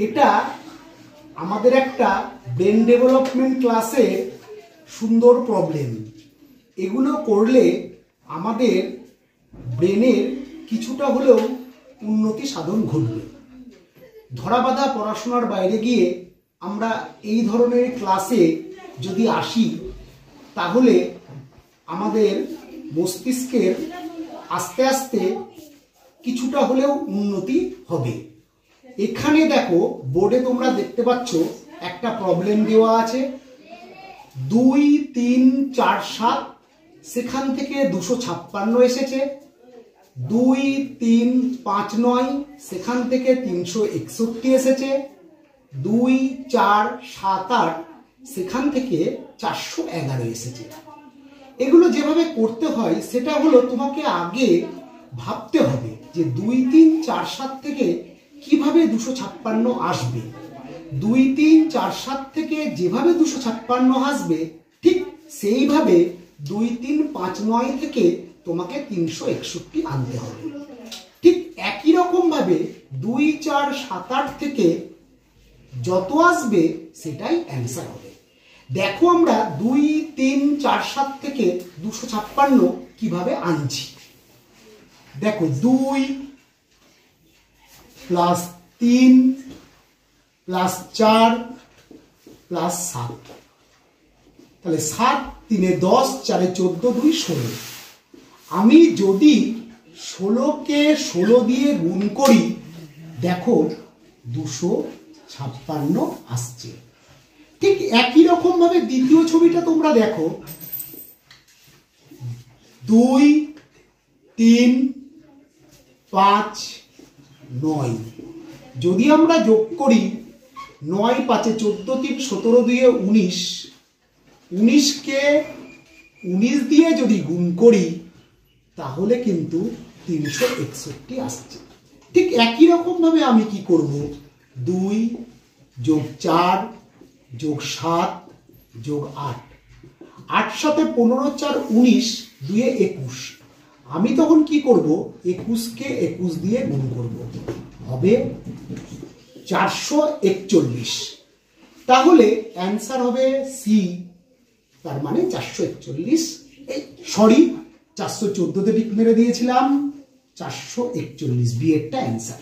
এটা আমাদের একটা ব্রেন ডেভেলপমেন্ট ক্লাসের সুন্দর প্রবলেম। এগুলো করলে আমাদের ব্রেনের কিছুটা হলেও উন্নতি সাধন ঘটবে। ধরাবাঁধা পড়াশোনার বাইরে গিয়ে আমরা এই ধরনের ক্লাসে যদি আসি তাহলে আমাদের মস্তিষ্কের আস্তে আস্তে কিছুটা হলেও উন্নতি হবে। এখানে দেখো বোর্ডে তোমরা দেখতে পাচ্ছ একটা প্রবলেম দেওয়া আছে 2, 3, 4, 7, সেখান থেকে 256 এসেছে। 2, 3, 5, 9, সেখান থেকে 361 এসেছে। 2, 4, 7, 8, সেখান থেকে 411 এসেছে। এগুলো যেভাবে করতে হয় সেটা হলো তোমাকে আগে ভাবতে হবে যে 2, 3, 4, 7 থেকে কিভাবে 256 আসবে। 2, 3, 4, 7 থেকে যেভাবে 256 আসবে ঠিক সেইভাবে 2, 3, 5, 9 থেকে তোমাকে 361 আনতে হবে। ঠিক একই রকম ভাবে 2, 4, 7, 8 থেকে যত আসবে সেটাই অ্যান্সার হবে। দেখো আমরা 2, 3, 4, 7 থেকে 256 কিভাবে আনছি। দেখো 2 প্লাস 3 প্লাস 4 প্লাস 7, তাহলে 7, 3 এ 10, 4 এ 14, 2 16। আমি যদি 16কে 16 দিয়ে গুণ করি দেখো 256 আসছে। ঠিক একই রকম ভাবে দ্বিতীয় ছবিটা তোমরা দেখো 2, 3, 5, 9 যদি আমরা যোগ করি 9, 5 এ 14, 3 17, 2 এ 19, 19কে 19 দিয়ে যদি গুণ করি তাহলে কিন্তু 361 আসছে। ঠিক একই রকম ভাবে আমি কি করব 2 যোগ 4 যোগ 7 যোগ 8, 8 7 15, 4 19, 2 এ 21। আমি তখন কি করব 21কে 21 দিয়ে গুণ করব, হবে 441। তাহলে অ্যান্সার হবে সি, তার মানে 441। সরি 414তে টিক মেরে দিয়েছিলাম, 441 বি এরটা অ্যান্সার।